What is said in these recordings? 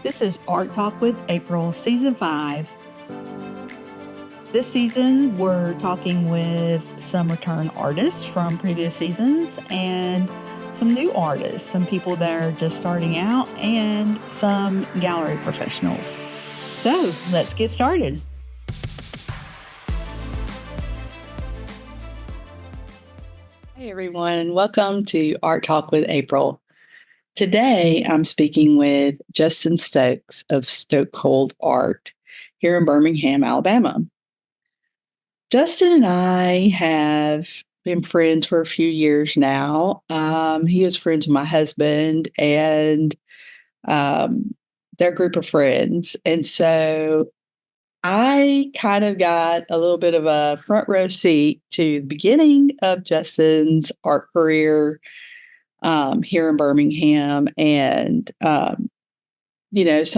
This is Art Talk with April, Season 5. This season, we're talking with some return artists from previous seasons and some new artists, some people that are just starting out, and some gallery professionals. So, let's get started. Hey everyone, welcome to Art Talk with April. Today, I'm speaking with Justin Stokes of Stokes Art here in Birmingham, Alabama. Justin and I have been friends for a few years now. He is friends with my husband and their group of friends. And so I kind of got a little bit of a front row seat to the beginning of Justin's art career here in Birmingham. And some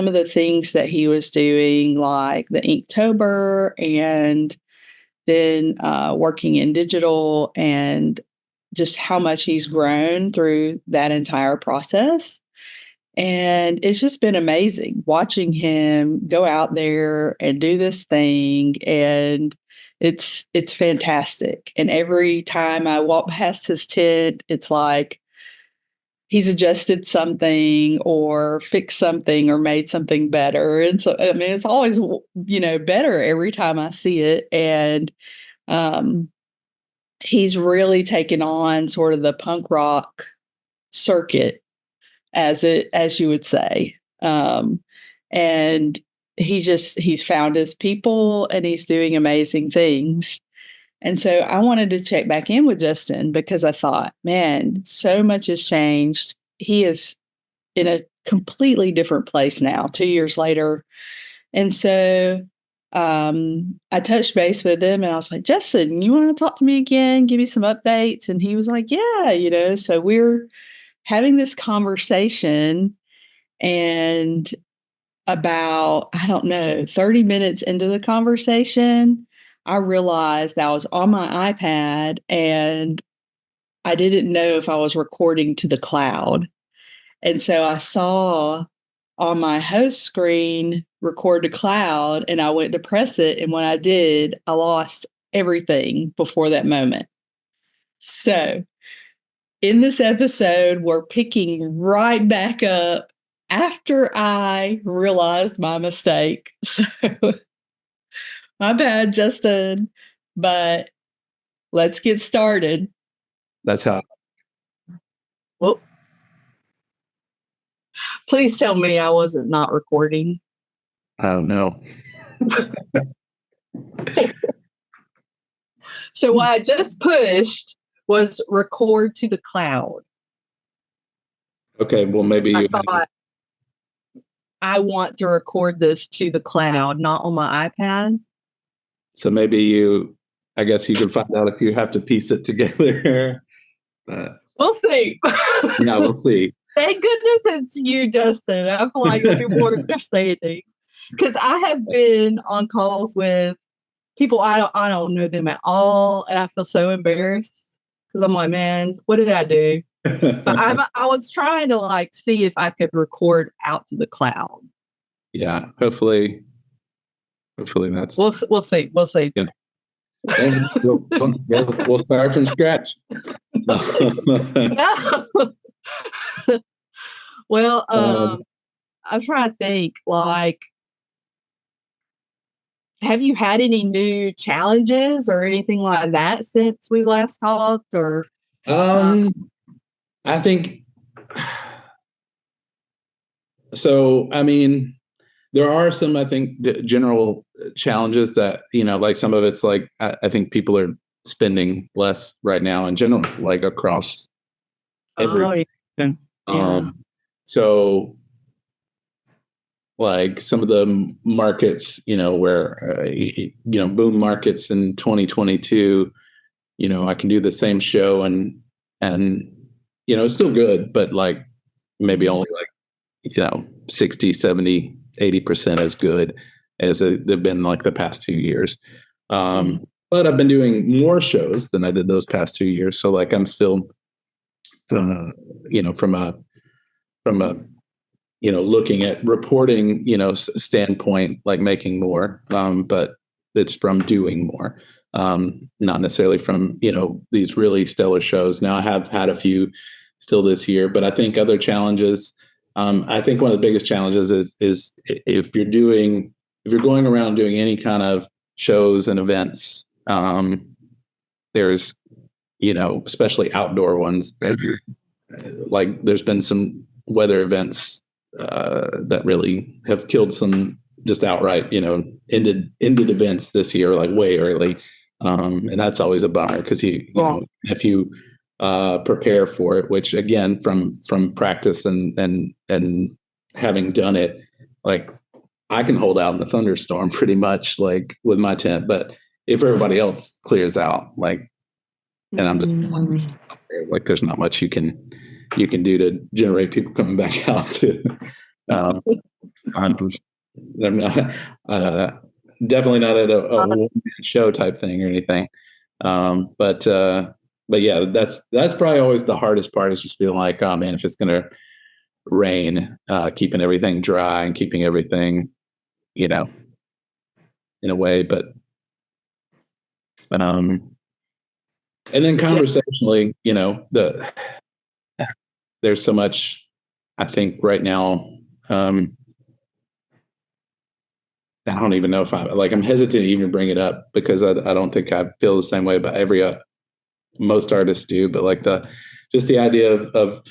of the things that he was doing, like the Inktober and then working in digital, and just how much he's grown through that entire process. And it's just been amazing watching him go out there and do this thing. And it's fantastic. And every time I walk past his tent, it's like he's adjusted something or fixed something or made something better. And so, I mean, it's always, better every time I see it. And he's really taken on sort of the punk rock circuit, as you would say. And he's found his people and he's doing amazing things. And so I wanted to check back in with Justin because I thought, man, so much has changed. He is in a completely different place now, 2 years later. And so I touched base with him and I was like, Justin, you want to talk to me again? Give me some updates. And he was like, yeah, so we're having this conversation, and about, 30 minutes into the conversation, I realized that I was on my iPad and I didn't know if I was recording to the cloud. And so I saw on my host screen, record to cloud, and I went to press it. And when I did, I lost everything before that moment. So in this episode, we're picking right back up after I realized my mistake. So my bad, Justin, but let's get started. That's how. Well, please tell me I wasn't not recording. Oh, no. So what I just pushed was record to the cloud. Okay, well, maybe I thought I want to record this to the cloud, not on my iPad. So maybe I guess you can find out if you have to piece it together. We'll see. Yeah, we'll see. Thank goodness it's you, Justin. I feel like people are understanding, because I have been on calls with people I don't know them at all, and I feel so embarrassed because I'm like, man, what did I do? But I was trying to see if I could record out to the cloud. Yeah, hopefully that's. We'll see. We'll see. Yeah. And we'll start from scratch. Well, I'm trying to think, have you had any new challenges or anything like that since we last talked? Or I think so. I mean, there are some, I think, general challenges that, like some of it's like, I think people are spending less right now in general, like across every. So like some of the markets, where, boom markets in 2022, I can do the same show and, it's still good, but like maybe only 60, 70, 80% as good as they've been like the past few years. But I've been doing more shows than I did those past 2 years. So like I'm still, from a looking at reporting, standpoint, like making more, but it's from doing more, not necessarily from, these really stellar shows. Now I have had a few still this year, but I think other challenges, I think one of the biggest challenges is if you're going around doing any kind of shows and events, there's, especially outdoor ones, like there's been some weather events that really have killed some just outright, ended events this year, like way early. And that's always a bummer because if you prepare for it, which again, from practice and having done it, like I can hold out in the thunderstorm pretty much like with my tent, but if everybody else clears out, like, and I'm just like, there's not much you can do to generate people coming back out to. I'm not, definitely not at a one-man show type thing or anything. But yeah, that's probably always the hardest part, is just feeling like, oh man, if it's going to rain, keeping everything dry and keeping everything, in a way. But and then conversationally, there's so much, I think right now, I don't even know if I'm hesitant to even bring it up because I don't think I feel the same way about most artists do, but like just the idea of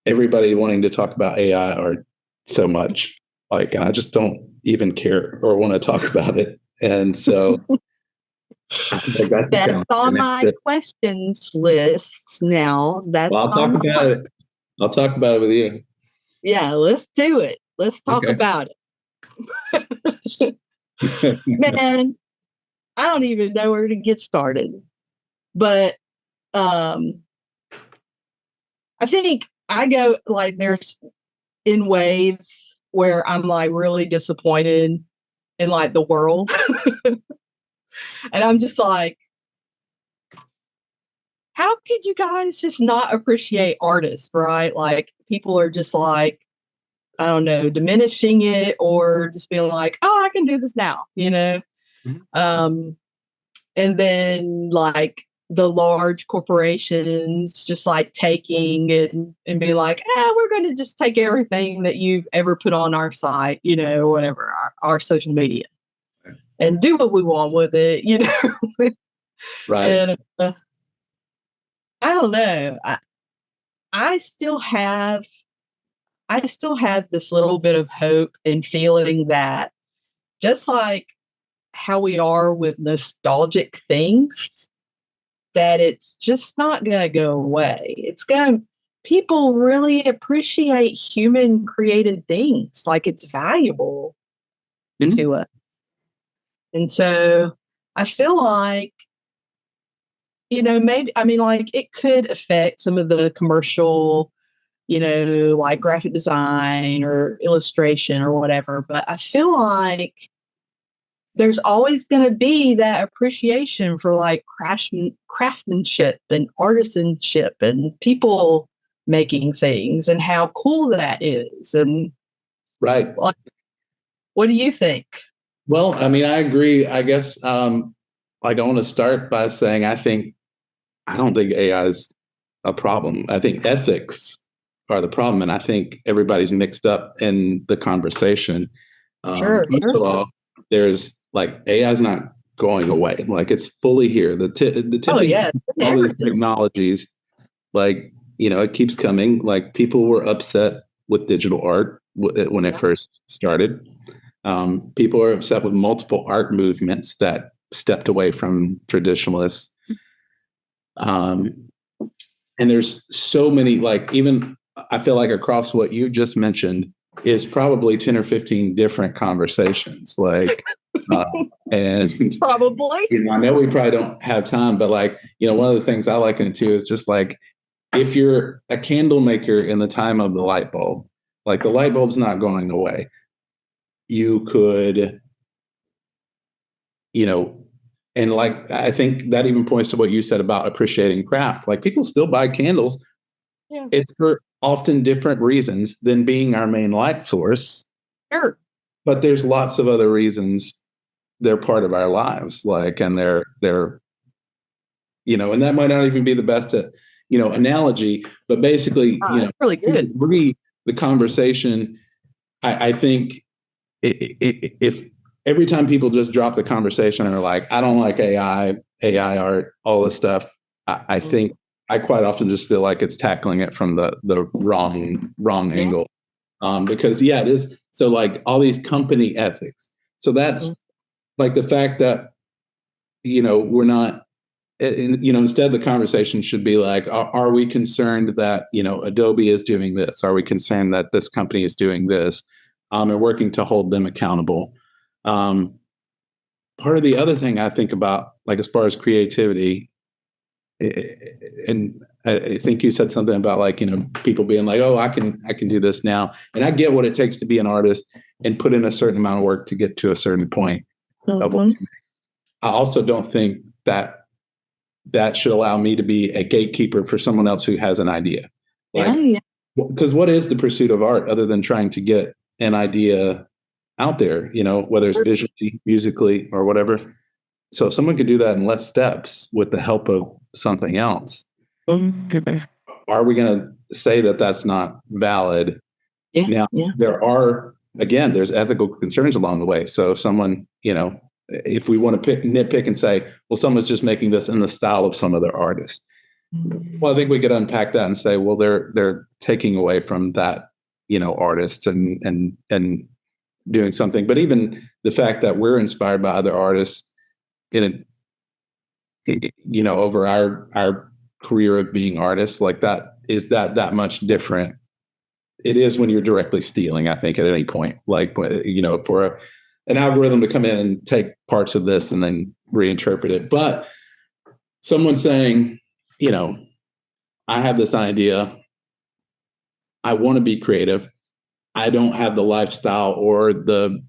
everybody wanting to talk about AI art so much, like, and I just don't even care or want to talk about it. And so like, that's on my questions lists now. I'll talk about it. I'll talk about it with you. Yeah, let's do it. Let's talk about it. Man, I don't even know where to get started. But I think I go like there's in waves where I'm like really disappointed in like the world. And I'm just like, how could you guys just not appreciate artists, right? Like people are just like, I don't know, diminishing it or just being like, oh, I can do this now, Mm-hmm. And then like the large corporations just like taking and being like, we're going to just take everything that you've ever put on our site, whatever, our social media and do what we want with it, Right. And I don't know. I still have this little bit of hope and feeling that just like how we are with nostalgic things, that it's just not going to go away. People really appreciate human created things. Like it's valuable to us. And so I feel like, maybe, like it could affect some of the commercial, like graphic design or illustration or whatever. But I feel like there's always going to be that appreciation for like craftsmanship and artisanship and people making things and how cool that is. And right. Like, what do you think? Well, I agree. I guess, like I want to start by saying, I don't think AI is a problem. I think ethics are the problem. And I think everybody's mixed up in the conversation. Sure. First of all, there's like, AI is not going away. Like it's fully here. The tipping, all these technologies, like, it keeps coming. Like people were upset with digital art when it first started. People are upset with multiple art movements that stepped away from traditionalists. And there's so many, like, even I feel like across what you just mentioned is probably 10 or 15 different conversations. Like, and probably, I know we probably don't have time, but like, one of the things I liken it to is just like, if you're a candle maker in the time of the light bulb, like the light bulb's not going away. You could, and like, I think that even points to what you said about appreciating craft. Like people still buy candles. Yeah. It's for often different reasons than being our main light source. Sure. But there's lots of other reasons they're part of our lives, like, and they're and that might not even be the best analogy, but basically, really good. The conversation. I think if every time people just drop the conversation and are like, I don't like AI art, all this stuff, I think I quite often just feel like it's tackling it from the wrong angle. Because it is. So like all these company ethics. So that's like the fact that, we're not, instead the conversation should be like, are we concerned that, Adobe is doing this? Are we concerned that this company is doing this? And working to hold them accountable. Part of the other thing I think about, like as far as creativity, and I think you said something about like, people being like, oh, I can do this now. And I get what it takes to be an artist and put in a certain amount of work to get to a certain point. Of what you make. I also don't think that should allow me to be a gatekeeper for someone else who has an idea. Because what is the pursuit of art other than trying to get an idea out there, whether it's visually, musically, or whatever. So if someone could do that in less steps with the help of something else, are we going to say that that's not valid? There's ethical concerns along the way. So if someone, if we want to nitpick and say, well, someone's just making this in the style of some other artist. Well, I think we could unpack that and say, well, they're taking away from that, artists and doing something. But even the fact that we're inspired by other artists over our career of being artists, like that is that much different. It is when you're directly stealing, I think, at any point, like, for an algorithm to come in and take parts of this and then reinterpret it. But someone saying, I have this idea, I want to be creative, I don't have the lifestyle or the,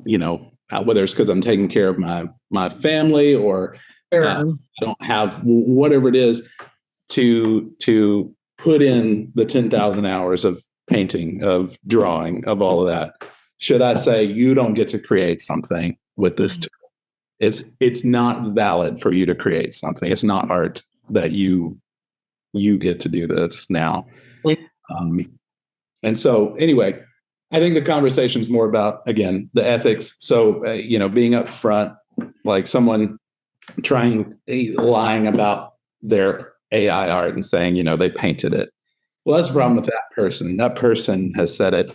whether it's because I'm taking care of my family or I don't have whatever it is to put in the 10,000 hours of painting, of drawing, of all of that. Should I say you don't get to create something with this tool? It's not valid for you to create something. It's not art that you get to do this now. And so anyway, I think the conversation is more about, again, the ethics. So, being upfront, like someone lying about their AI art and saying, they painted it. Well, that's the problem with that person. That person has said it,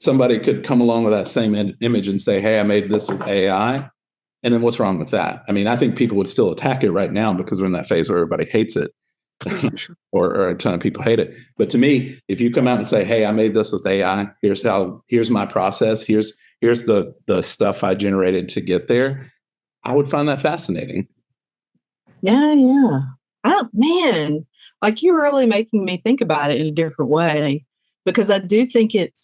somebody could come along with that same image and say, hey, I made this with AI. And then what's wrong with that? I mean, I think people would still attack it right now because we're in that phase where everybody hates it. or a ton of people hate it. But to me, if you come out and say, hey, I made this with AI, here's my process, here's the stuff I generated to get there, I would find that fascinating. Yeah. Oh man, like you're really making me think about it in a different way, because I do think it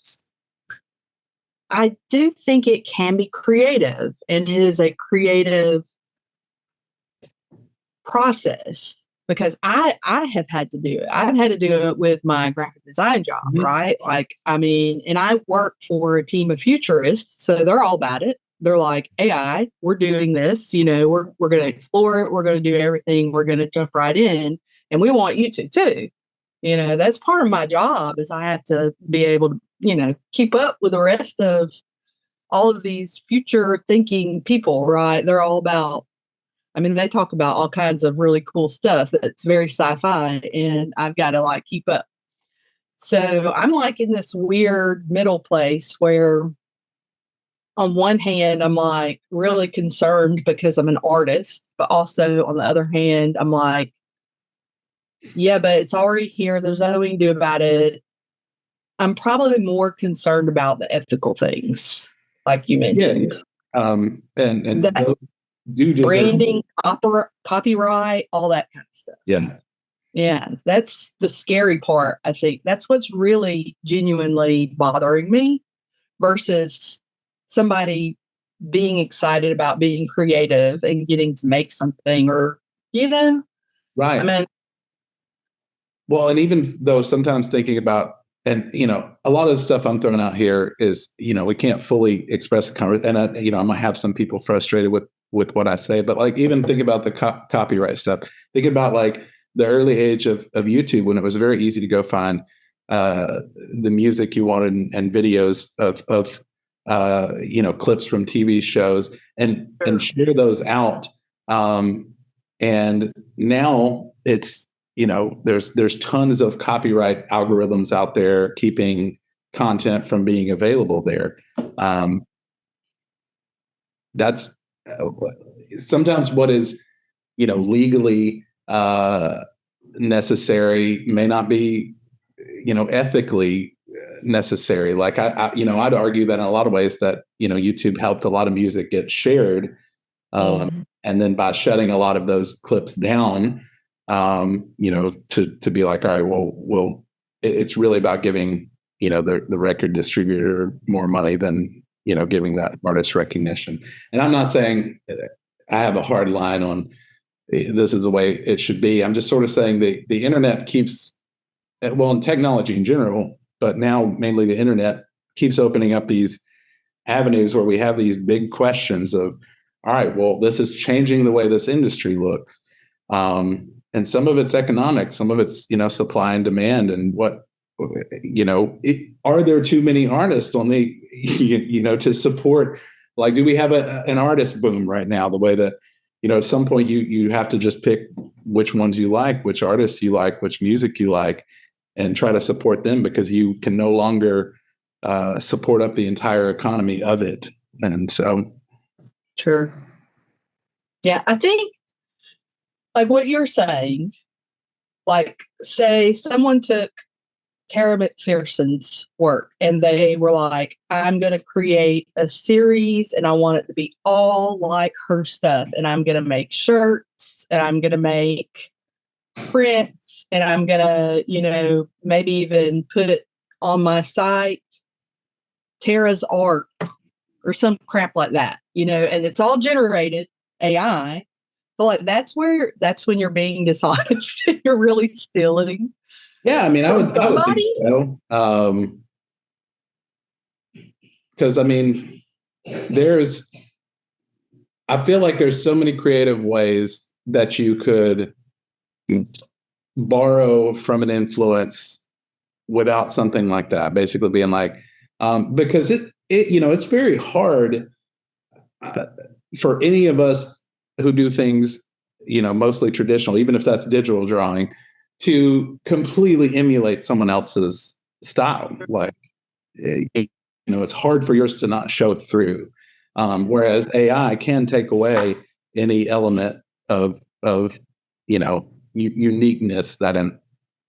can be creative, and it is a creative process. Because I have had to do it. I've had to do it with my graphic design job, right? Like, I mean, and I work for a team of futurists, so they're all about it. They're like, AI, we're doing this, we're going to explore it. We're going to do everything. We're going to jump right in, and we want you to too. That's part of my job, is I have to be able to, keep up with the rest of all of these future thinking people, right? They're all about, they talk about all kinds of really cool stuff that's very sci-fi, and I've got to keep up. So I'm in this weird middle place where on one hand, I'm really concerned because I'm an artist, but also on the other hand, I'm yeah, but it's already here. There's nothing we can do about it. I'm probably more concerned about the ethical things, like you mentioned. And those do deserve branding, copyright, all that kind of stuff. Yeah, that's the scary part. I think that's what's really genuinely bothering me, versus somebody being excited about being creative and getting to make something, or right. Well, and even though sometimes thinking about, and a lot of the stuff I'm throwing out here is, we can't fully express and I might have some people frustrated with what I say, but like even think about the copyright stuff. Think about like the early age of YouTube when it was very easy to go find the music you wanted and videos of clips from TV shows and share those out. And now it's, there's tons of copyright algorithms out there keeping content from being available there. That's sometimes what is, legally necessary may not be, ethically necessary. Like I'd argue that in a lot of ways that, YouTube helped a lot of music get shared. And then by shutting a lot of those clips down, to be like, all right, well, it's really about giving, the record distributor more money than, giving that artist recognition. And I'm not saying I have a hard line on this is the way it should be. I'm just sort of saying the internet keeps, well, in technology in general, but now mainly the internet keeps opening up these avenues where we have these big questions of, all right, well, this is changing the way this industry looks. And some of it's economic, some of it's, supply and demand. And what, are there too many artists on the, to support, like, do we have an artist boom right now? The way that, at some point you have to just pick which ones you like, which artists you like, which music you like, and try to support them because you can no longer support up the entire economy of it. And so. Sure. Yeah, I think like what you're saying, like say someone took Tara McPherson's work and they were like, I'm going to create a series and I want it to be all like her stuff. And I'm going to make shirts and I'm going to make prints and I'm going to, maybe even put it on my site, Tara's art or some crap like that, and it's all generated AI. But like that's when you're being dishonest. You're really stealing. Yeah, I mean, I would think so. Because I mean, I feel like there's so many creative ways that you could borrow from an influence without something like that. Basically, being like, because it's very hard for any of us who do things, mostly traditional, even if that's digital drawing, to completely emulate someone else's style. Like, it's hard for yours to not show through. Whereas AI can take away any element of uniqueness that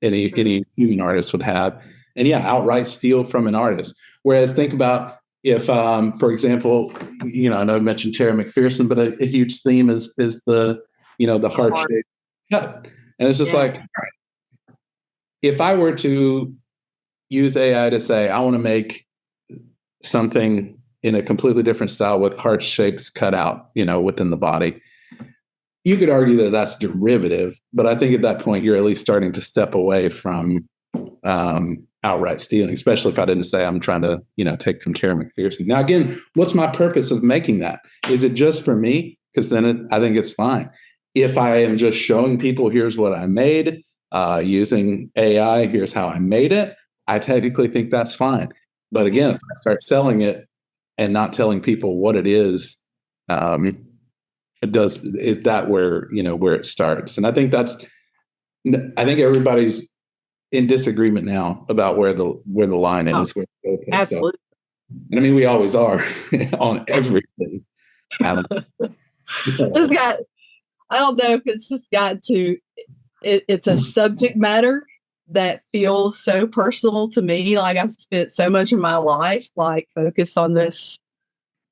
any human artist would have, and outright steal from an artist. Whereas think about if, for example, I know I mentioned Tara McPherson, but a huge theme is the the heart-shaped cut, and it's just like, all right, if I were to use AI to say, I want to make something in a completely different style with heart shapes cut out, within the body, you could argue that that's derivative, but I think at that point you're at least starting to step away from outright stealing, especially if I didn't say I'm trying to, take from Tara McPherson. Now, again, what's my purpose of making that? Is it just for me? Because then I think it's fine. If I am just showing people, here's what I made using AI, here's how I made it, I technically think that's fine. But again, if I start selling it and not telling people what it is, is that where it starts? And I think everybody's in disagreement now about where the line is. Absolutely. And I mean, we always are on everything. I don't know if it's just got to, it's a subject matter that feels so personal to me. Like I've spent so much of my life, like focused on this,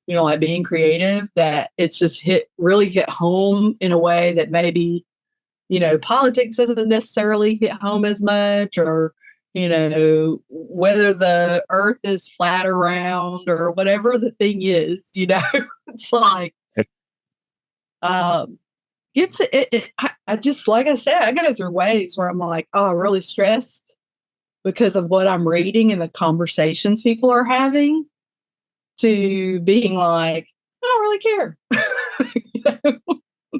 like being creative, that it's just really hit home in a way that maybe, politics doesn't necessarily hit home as much, or, whether the earth is flat or round or whatever the thing is, it's like, I just, like I said, I go through waves where I'm like, oh, I'm really stressed because of what I'm reading and the conversations people are having, to being like, I don't really care. You know?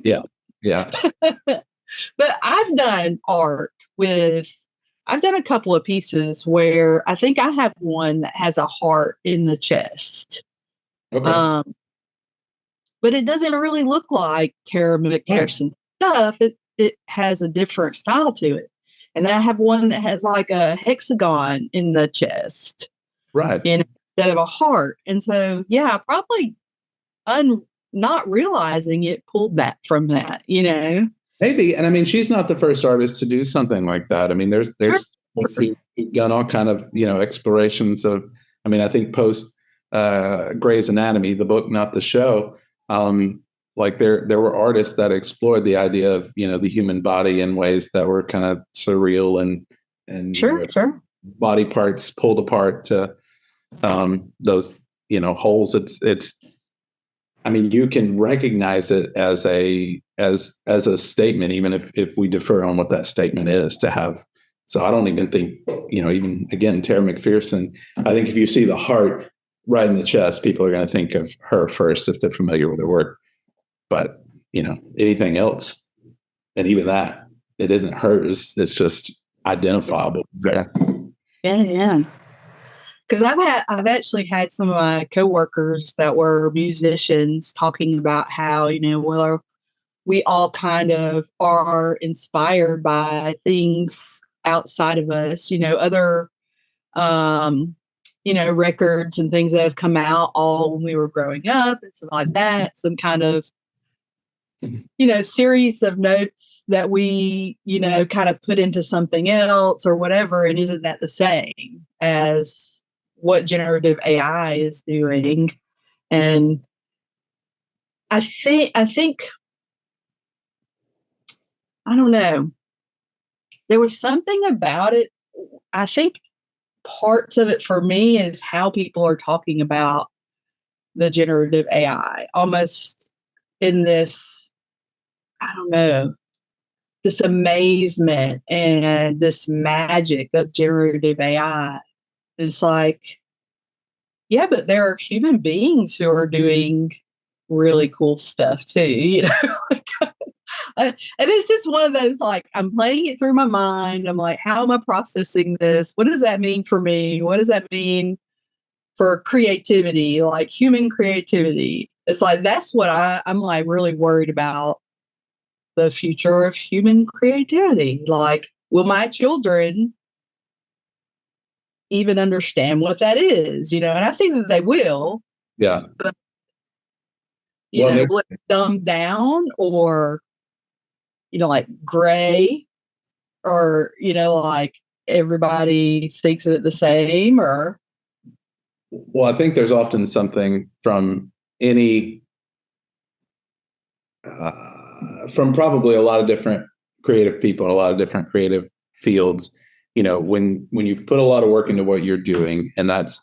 Yeah. Yeah. But I've done a couple of pieces where I think I have one that has a heart in the chest. Okay. But it doesn't really look like Tara McPherson stuff. It has a different style to it. And then I have one that has like a hexagon in the chest, Right. instead of a heart. And so, yeah, probably not realizing it pulled that from that, you know? Maybe. And I mean, she's not the first artist to do something like that. I mean, there's Sure. who've done all kind of, explorations of, I mean, I think post Grey's Anatomy, the book, not the show, like there were artists that explored the idea of, the human body in ways that were kind of surreal and Sure. body parts pulled apart to those, holes. It's I mean, you can recognize it as a statement, even if we defer on what that statement is to have. So I don't even think, even again, Tara McPherson, I think if you see the heart right in the chest, people are going to think of her first if they're familiar with her work. But, anything else, and even that, it isn't hers. It's just identifiable. Yeah. Because I've actually had some of my coworkers that were musicians talking about how, well, we all kind of are inspired by things outside of us, other, records and things that have come out all when we were growing up and stuff like that. Some kind of, series of notes that we, kind of put into something else or whatever. And isn't that the same as what generative AI is doing? And I think, I don't know, there was something about it. I think parts of it for me is how people are talking about the generative AI, almost in this, I don't know, this amazement and this magic of generative AI. It's like, yeah, but there are human beings who are doing really cool stuff too, and it's just one of those, like, I'm playing it through my mind. I'm like, how am I processing this? What does that mean for me? What does that mean for creativity, like human creativity? It's like, that's what I'm like really worried about, the future of human creativity. Like, will my children even understand what that is? And I think that they will. Yeah. But, Well, will it dumb down, or, like gray, or, like everybody thinks of it the same, or. Well, I think there's often something from from probably a lot of different creative people, a lot of different creative fields. When you put a lot of work into what you're doing, and that's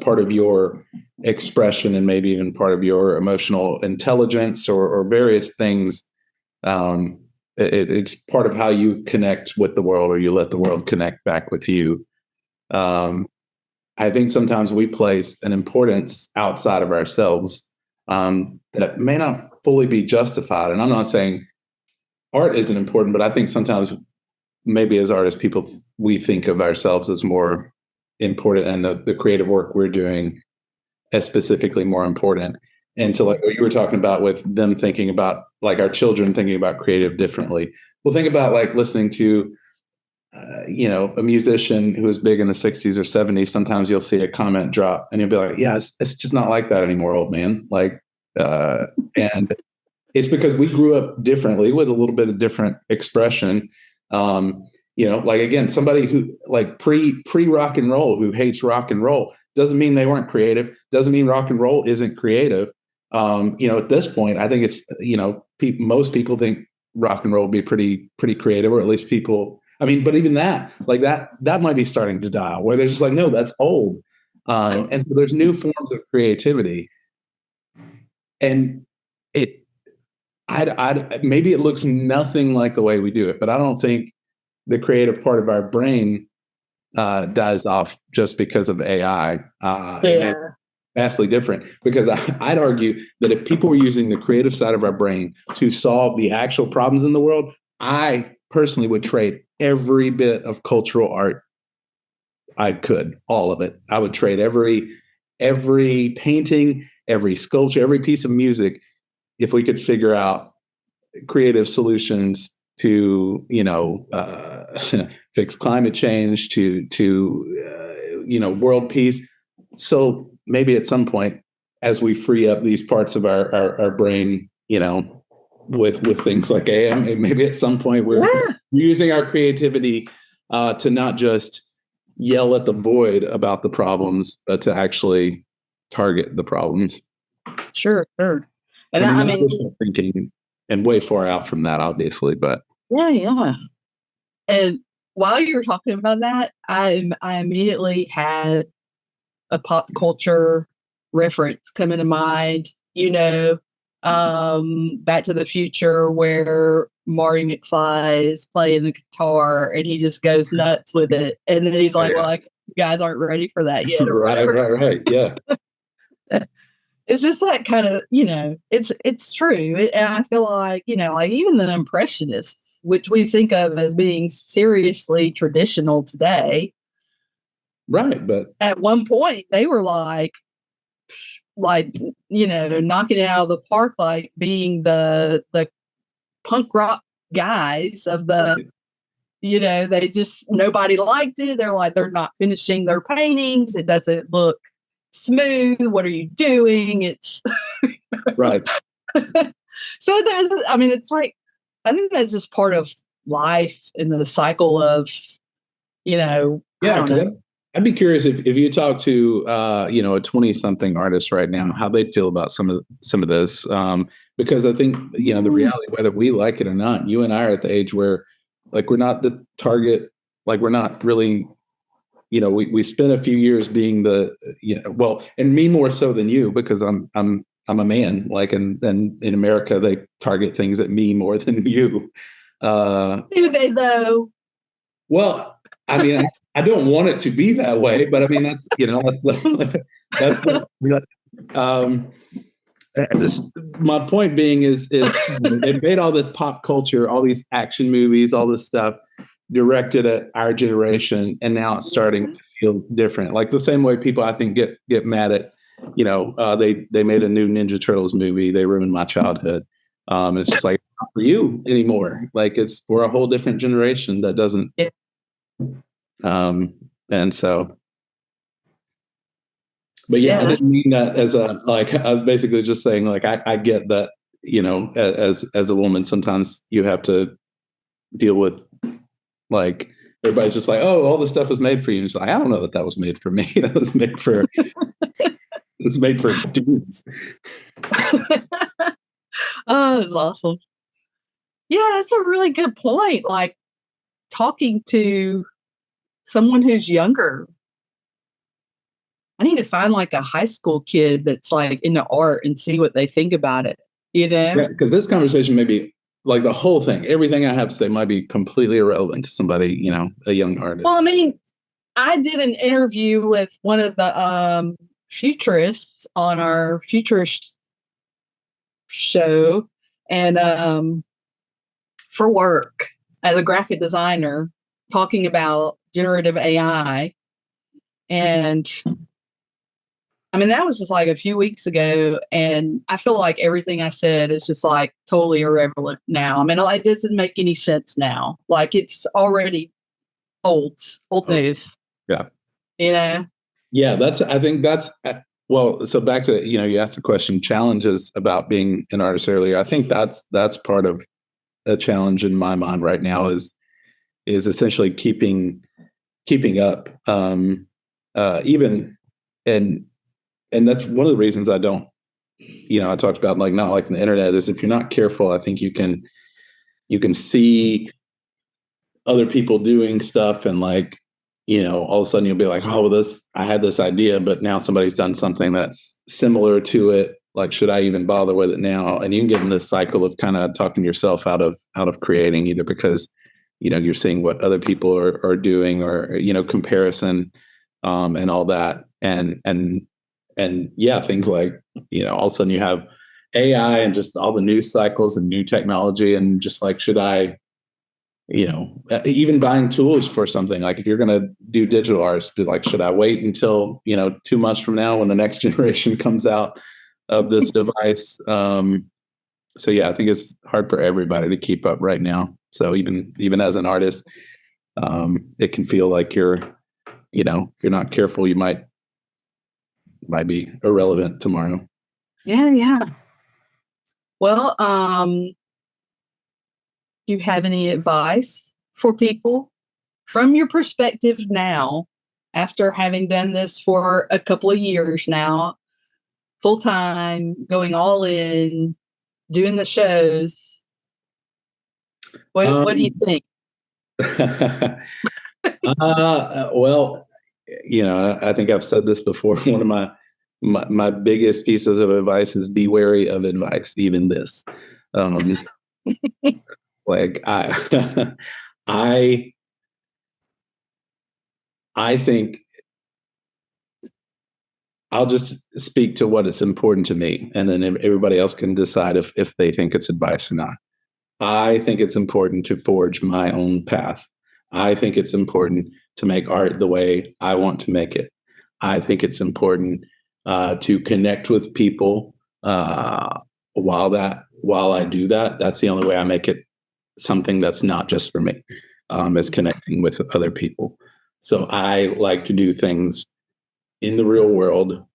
part of your expression, and maybe even part of your emotional intelligence, or various things. It's part of how you connect with the world, or you let the world connect back with you. I think sometimes we place an importance outside of ourselves that may not fully be justified. And I'm not saying art isn't important, but I think sometimes maybe as artists, we think of ourselves as more important, and the creative work we're doing as specifically more important. And to, like what you were talking about with them thinking about, like, our children thinking about creative differently. Well, think about like listening to a musician who was big in the 60s or 70s. Sometimes you'll see a comment drop and you'll be like, yeah, it's just not like that anymore, old man. Like, and it's because we grew up differently with a little bit of different expression. Like, again, somebody who, like, pre rock and roll, who hates rock and roll, doesn't mean they weren't creative. Doesn't mean rock and roll isn't creative. At this point, I think it's, most people think rock and roll would be pretty creative, or at least people. I mean, but even that, like that might be starting to die, where they're just like, no, that's old. And so there's new forms of creativity, and maybe it looks nothing like the way we do it, but I don't think the creative part of our brain dies off just because of AI. It may be vastly different, because I'd argue that if people were using the creative side of our brain to solve the actual problems in the world, I personally would trade every bit of cultural art I could, all of it. I would trade every painting, every sculpture, every piece of music, if we could figure out creative solutions to, fix climate change, to world peace. So maybe at some point, as we free up these parts of our brain, with things like AI, maybe at some point we're using our creativity to not just yell at the void about the problems, but to actually target the problems. Sure. And I mean, thinking and way far out from that, obviously, but yeah. And while you were talking about that, I immediately had a pop culture reference come into mind. Back to the Future, where Marty McFly is playing the guitar and he just goes nuts with it, and then he's like, "Well, you guys aren't ready for that yet." Right, yeah. It's just that kind of, it's true. And I feel like, like even the Impressionists, which we think of as being seriously traditional today. Right. But at one point they were like, knocking it out of the park, like being the punk rock guys of the, they just, nobody liked it. They're like, they're not finishing their paintings. It doesn't look smooth. What are you doing? It's right. So it's like, I think that's just part of life and the cycle of, I'd be curious if you talk to a 20-something artist right now, how they'd feel about some of this, because I think the reality, whether we like it or not, you and I are at the age where, like, we're not the target, like, we're not really, we spent a few years being the, and me more so than you, because I'm a man, like, and in America they target things at me more than you. Do they though? Well, I mean, I don't want it to be that way, but I mean, that's my point being is it made all this pop culture, all these action movies, all this stuff directed at our generation, and now it's starting to feel different. Like the same way people, I think, get mad at, they made a new Ninja Turtles movie, they ruined my childhood. It's just like, not for you anymore. Like, it's for a whole different generation that doesn't. And so, but I didn't mean that as I was basically just saying, like, I get that, as a woman, sometimes you have to deal with, like, everybody's just like, oh, all this stuff was made for you. And it's like, I don't know that was made for me. That was made for, it's made for dudes. Oh, that's awesome. Yeah, that's a really good point. Like, talking to someone who's younger. I need to find like a high school kid that's like into art and see what they think about it, Yeah, because this conversation may be, like, the whole thing, everything I have to say might be completely irrelevant to somebody, a young artist. Well, I mean, I did an interview with one of the futurists on our futurist show, and for work as a graphic designer, talking about generative AI. And I mean, that was just like a few weeks ago, and I feel like everything I said is just like totally irrelevant now. I mean, it doesn't make any sense now. Like, it's already old news. Yeah. Yeah, I think that's, well, so back to, you asked the question, challenges about being an artist earlier. I think that's part of a challenge in my mind right now is essentially keeping up, even, and that's one of the reasons I don't, I talked about, like, not liking the internet, is if you're not careful, I think you can see other people doing stuff, and, like, all of a sudden you'll be like, oh, well, I had this idea, but now somebody's done something that's similar to it, Like, should I even bother with it now? And you can get in this cycle of kind of talking yourself out of creating, either because, you're seeing what other people are doing, or, comparison, and all that. And yeah, things like, all of a sudden you have AI and just all the news cycles and new technology, and just like, should I, even buying tools for something, like if you're going to do digital arts, be like, should I wait until, 2 months from now when the next generation comes out of this device? So yeah, I think it's hard for everybody to keep up right now. So even as an artist, it can feel like if you're not careful, you might be irrelevant tomorrow. Yeah. Well, do you have any advice for people from your perspective now, after having done this for a couple of years now, full time, going all in, doing the shows? What do you think? Well, I think I've said this before. One of my biggest pieces of advice is be wary of advice, even this. Like I I think I'll just speak to what is important to me, and then everybody else can decide if they think it's advice or not. I think it's important to forge my own path. I think it's important to make art the way I want to make it. I think it's important to connect with people while I do that. That's the only way I make it something that's not just for me, is connecting with other people. So I like to do things in the real world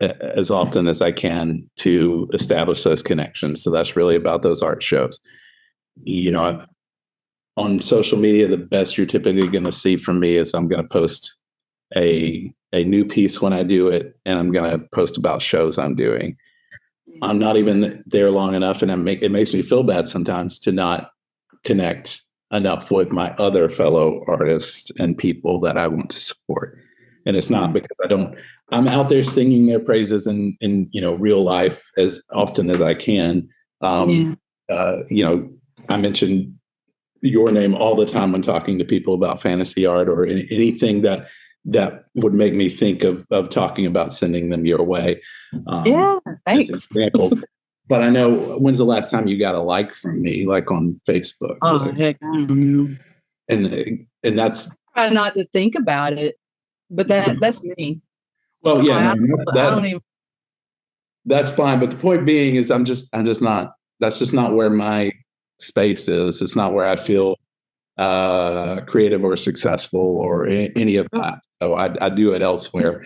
as often as I can to establish those connections. So that's really about those art shows. On social media, the best you're typically going to see from me is I'm going to post a new piece when I do it, and I'm going to post about shows I'm doing. I'm not even there long enough, and it makes me feel bad sometimes to not connect enough with my other fellow artists and people that I want to support. And it's not because I'm out there singing their praises in real life as often as I can. I mention your name all the time when talking to people about fantasy art, or anything that would make me think of talking about sending them your way. Thanks. As an example. But I know, when's the last time you got a like from me, like on Facebook? Heck, I don't know. And that's, Try not to think about it, but that's me. well, yeah, I don't even. that's fine. But the point being is, I'm just not. That's just not where my space is. It's not where I feel creative or successful or any of that. So I do it elsewhere.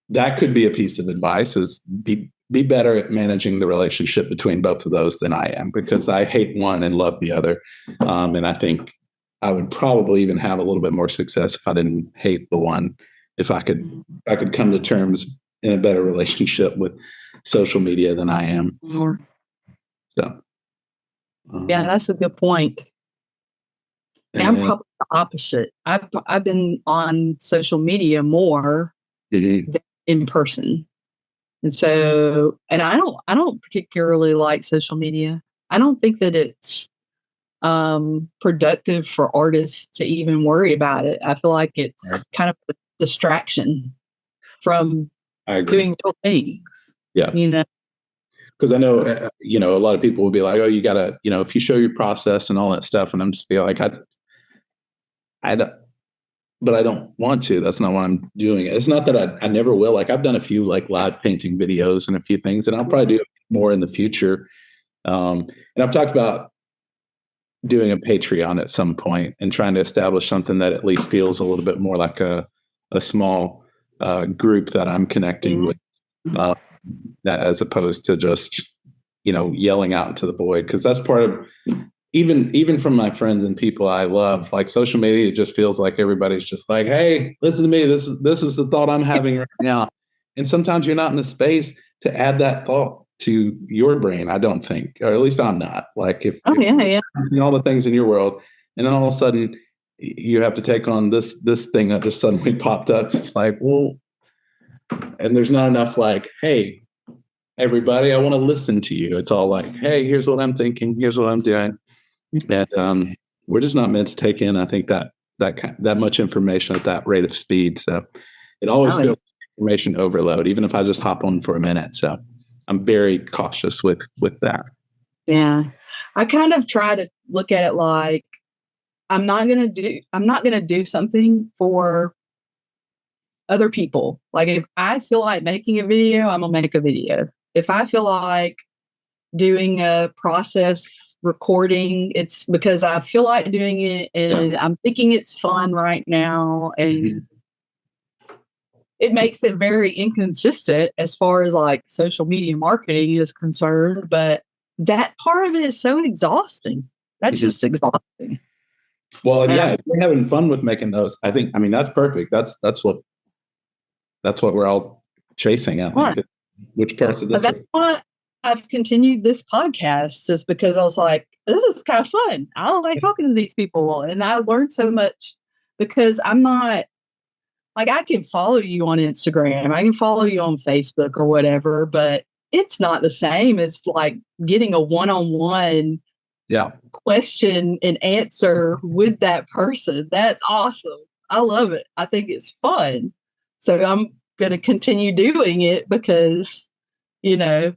That could be a piece of advice: is be better at managing the relationship between both of those than I am, because I hate one and love the other. And I think I would probably even have a little bit more success if I didn't hate the one. If I could come to terms in a better relationship with social media than I am. So, Yeah, that's a good point. And I'm probably the opposite. I've been on social media more than in person. And so, and I don't particularly like social media. I don't think that it's productive for artists to even worry about it. I feel like it's kind of a distraction from doing real things. Yeah. Because I know, a lot of people will be like, oh, you gotta, if you show your process and all that stuff, and I'm just be like, but I don't want to. That's not why I'm doing it. It's not that I never will. Like, I've done a few like live painting videos and a few things, and I'll probably do more in the future. And I've talked about doing a Patreon at some point and trying to establish something that at least feels a little bit more like a small group that I'm connecting with, that as opposed to just, yelling out into the void. Because that's part of, even from my friends and people I love, like social media, it just feels like everybody's just like, hey, listen to me. This is the thought I'm having right now. And sometimes you're not in the space to add that thought to your brain, I don't think, or at least I'm not. Like, if you're seeing all the things in your world, and then all of a sudden you have to take on this thing that just suddenly popped up. It's like, well, and there's not enough like, hey, everybody. I want to listen to you. It's all like, hey, here's what I'm thinking. Here's what I'm doing. And we're just not meant to take in, I think, that much information at that rate of speed. So it always feels like information overload, even if I just hop on for a minute. So I'm very cautious with that. Yeah. I kind of try to look at it like I'm not going to do something for other people. Like if I feel like making a video, I'm going to make a video. If I feel like doing a process recording, it's because I feel like doing it and I'm thinking it's fun right now. And it makes it very inconsistent as far as like social media marketing is concerned. But that part of it is so exhausting. That's just exhausting. Well, and if you're having fun with making those, I mean, that's perfect. That's what we're all chasing. I think. Which parts of this? That's why I've continued this podcast, is because I was like, this is kind of fun. I like talking to these people, and I learned so much because I'm not like, I can follow you on Instagram, I can follow you on Facebook or whatever, but it's not the same as like getting a one-on-one question and answer with that person. That's awesome. I love it. I think it's fun. So I'm going to continue doing it because, and I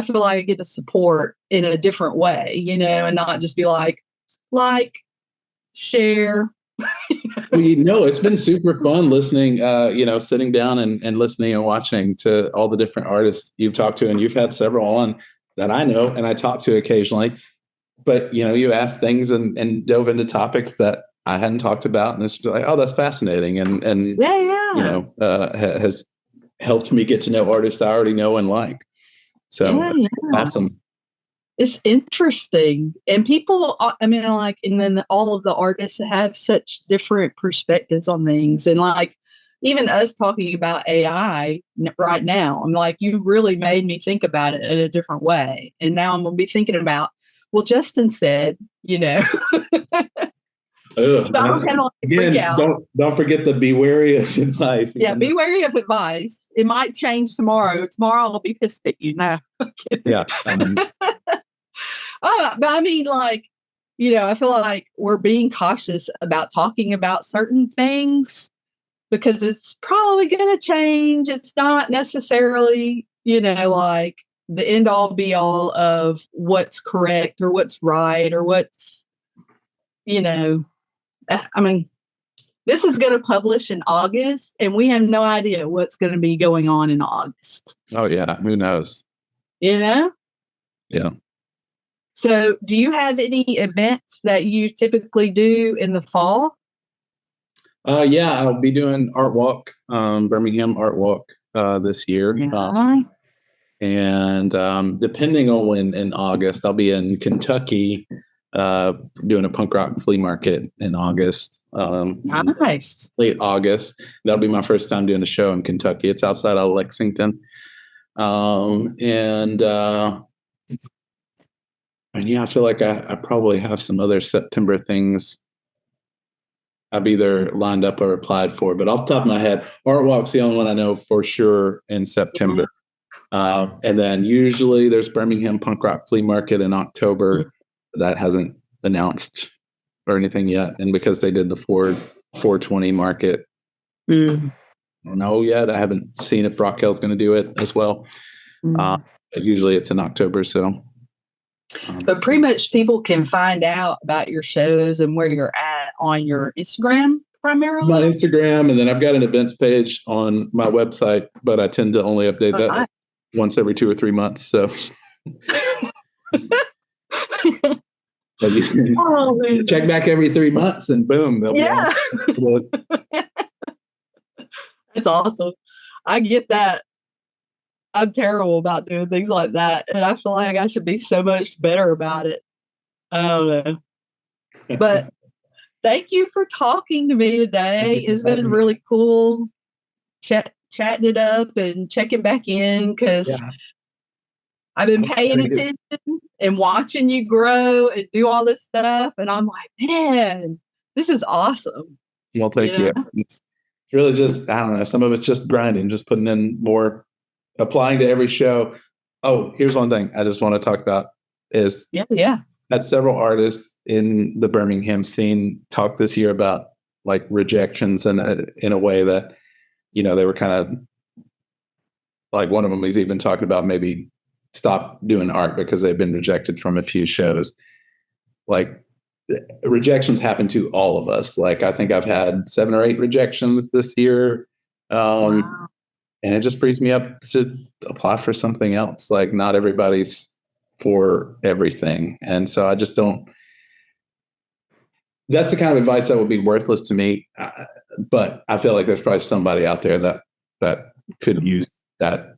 feel like I get the support in a different way, and not just be like, share. Well, it's been super fun listening, sitting down and listening and watching to all the different artists you've talked to, and you've had several on that I know and I talk to occasionally. But, you ask things and dove into topics that I hadn't talked about. And it's just like, oh, that's fascinating. And has helped me get to know artists I already know and like. So it's awesome. It's interesting. And people, and then all of the artists have such different perspectives on things. And like, even us talking about AI right now, I'm like, you really made me think about it in a different way. And now I'm going to be thinking about, well, Justin said, So I'm kind of like, freak out. Don't forget the be wary of advice. Yeah, be wary of advice. It might change tomorrow. Tomorrow I'll be pissed at you now. Yeah. But I mean, I feel like we're being cautious about talking about certain things because it's probably going to change. It's not necessarily, like the end all be all of what's correct or what's right or what's, I mean, this is going to publish in August, and we have no idea what's going to be going on in August. Oh, yeah. Who knows? Yeah. So do you have any events that you typically do in the fall? I'll be doing Art Walk, Birmingham Art Walk this year. And depending on when in August, I'll be in Kentucky doing a punk rock flea market in August. Nice. Late August. That'll be my first time doing a show in Kentucky. It's outside of Lexington. And I feel like I probably have some other September things I've either lined up or applied for. But off the top of my head, Art Walk's the only one I know for sure in September. And then usually there's Birmingham Punk Rock Flea Market in October. That hasn't announced or anything yet. And because they did the 420 market, I don't know yet. I haven't seen if Rockwell's going to do it as well. Usually it's in October. So. But pretty much people can find out about your shows and where you're at on your Instagram primarily? My Instagram, and then I've got an events page on my website, but I tend to only update that once every 2 or 3 months. So check back every 3 months and boom. It's awesome. I get that. I'm terrible about doing things like that. And I feel like I should be so much better about it. I don't know. But thank you for talking to me today. It's been really cool chatting it up and checking back in because I've been paying attention and watching you grow and do all this stuff. And I'm like, man, this is awesome. Well, thank you. It's really just, I don't know, some of it's just grinding, just putting in more applying to every show. Oh, here's one thing I just want to talk about is Yeah. had several artists in the Birmingham scene talk this year about like rejections and in a way that, you know, they were kind of like, one of them was even talking about maybe stop doing art because they've been rejected from a few shows. Like, rejections happen to all of us. Like, I think I've had 7 or 8 rejections this year. Wow. And it just frees me up to apply for something else. Like, not everybody's for everything. And so I just don't, that's the kind of advice that would be worthless to me. But I feel like there's probably somebody out there that could use that.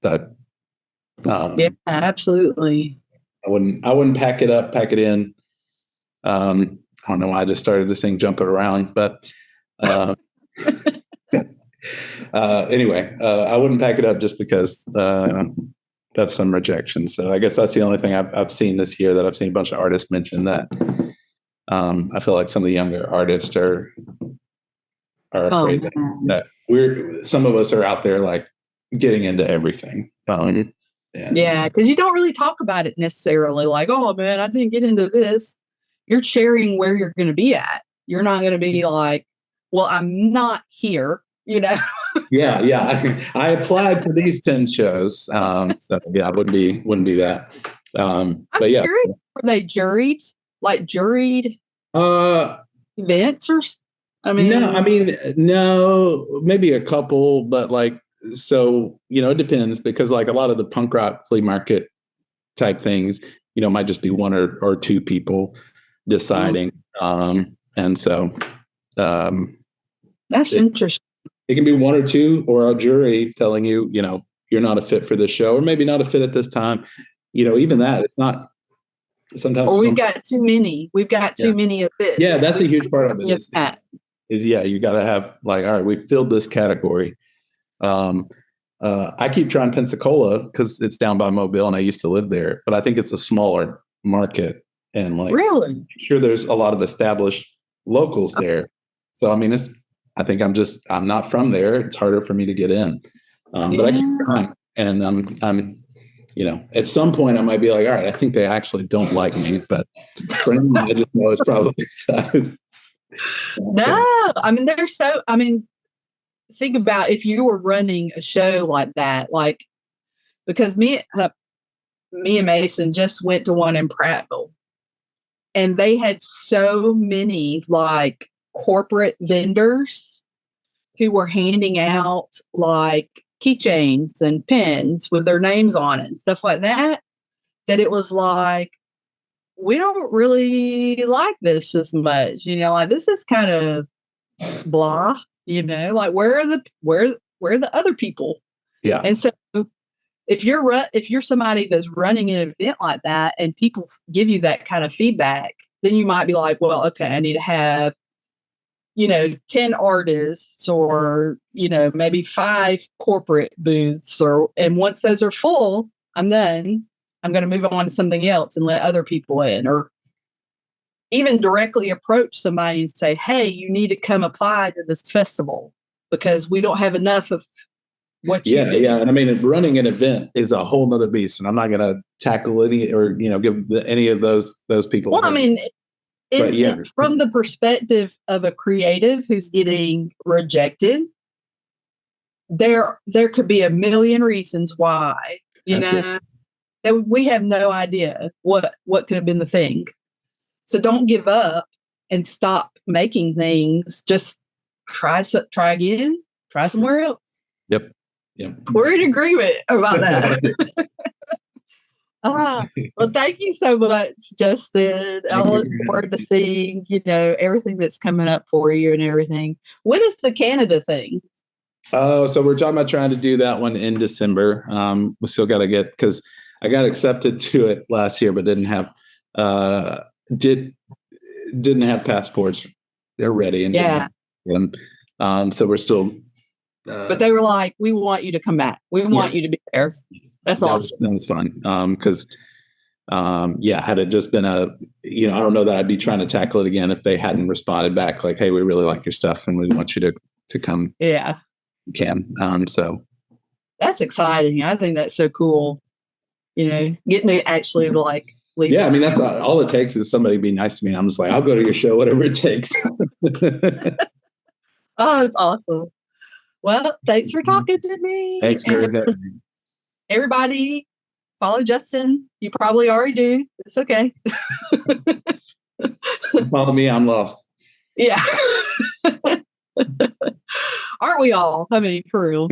Yeah, absolutely. I wouldn't pack it in. I don't know why I just started this thing jumping around, but anyway, I wouldn't pack it up just because of some rejection. So I guess that's the only thing I've seen this year, that I've seen a bunch of artists mention that. I feel like some of the younger artists are afraid that some of us are out there like getting into everything. Yeah, because you don't really talk about it necessarily. Like, oh man, I didn't get into this. You're sharing where you're going to be at. You're not going to be like, well, I'm not here. You know. Yeah. I applied for these 10 shows. So yeah, I wouldn't be that. But yeah, curious, were they juried events or? No, maybe a couple, but like, so, you know, it depends, because like a lot of the punk rock flea market type things, you know, might just be 1 or 2 people deciding. And so that's interesting. It can be 1 or 2, or a jury telling you, you know, you're not a fit for this show, or maybe not a fit at this time. You know, even that, it's not sometimes. Or we've got too many. We've got too many of this. Yeah, that's a huge part of it. You got to have like, all right, we filled this category. I keep trying Pensacola because it's down by Mobile and I used to live there, but I think it's a smaller market, and like, really, sure, there's a lot of established locals there. So I mean, I'm not from there. It's harder for me to get in, but I keep trying, and I'm, you know, at some point I might be like, all right, I think they actually don't like me, but for now, I just know it's probably so. No, think about if you were running a show like that, like, because me and Mason just went to one in Prattville, and they had so many like corporate vendors who were handing out like keychains and pins with their names on it and stuff like that, that it was like, we don't really like this as much, you know, like this is kind of blah, you know, like where are the other people? Yeah. And so if you're somebody that's running an event like that and people give you that kind of feedback, then you might be like, well, okay, I need to have, you know, 10 artists, or, you know, maybe 5 corporate booths, and once those are full, I'm done. I'm going to move on to something else and let other people in, or even directly approach somebody and say, hey, you need to come apply to this festival because we don't have enough of what you do. Yeah. And I mean, running an event is a whole nother beast, and I'm not going to tackle any, or, you know, give any of those people. Well, I mean, from the perspective of a creative who's getting rejected, there could be a million reasons why, you know, that we have no idea what could have been the thing. So don't give up and stop making things. Just try again, try somewhere else. Yep. We're in agreement about that. Well, thank you so much, Justin. I look forward to seeing, you know, everything that's coming up for you and everything. When is the Canada thing? Oh, so we're talking about trying to do that one in December. We still got to get, because I got accepted to it last year, but didn't have passports. They're ready, and so we're still. But they were like, "We want you to come back. We want you to be there." That's awesome. That's fine. Because, had it just been I don't know that I'd be trying to tackle it again if they hadn't responded back like, "Hey, we really like your stuff and we want you to come." Yeah. You can. So That's exciting. I think that's so cool. Getting to actually like leave. Yeah, I mean, that's all it takes is somebody be nice to me. I'm just like, I'll go to your show, whatever it takes. Oh, it's awesome. Well, thanks for talking to me. Thanks, and everybody, follow Justin. You probably already do. It's okay. Follow me. I'm lost. Yeah. Aren't we all? I mean, for real.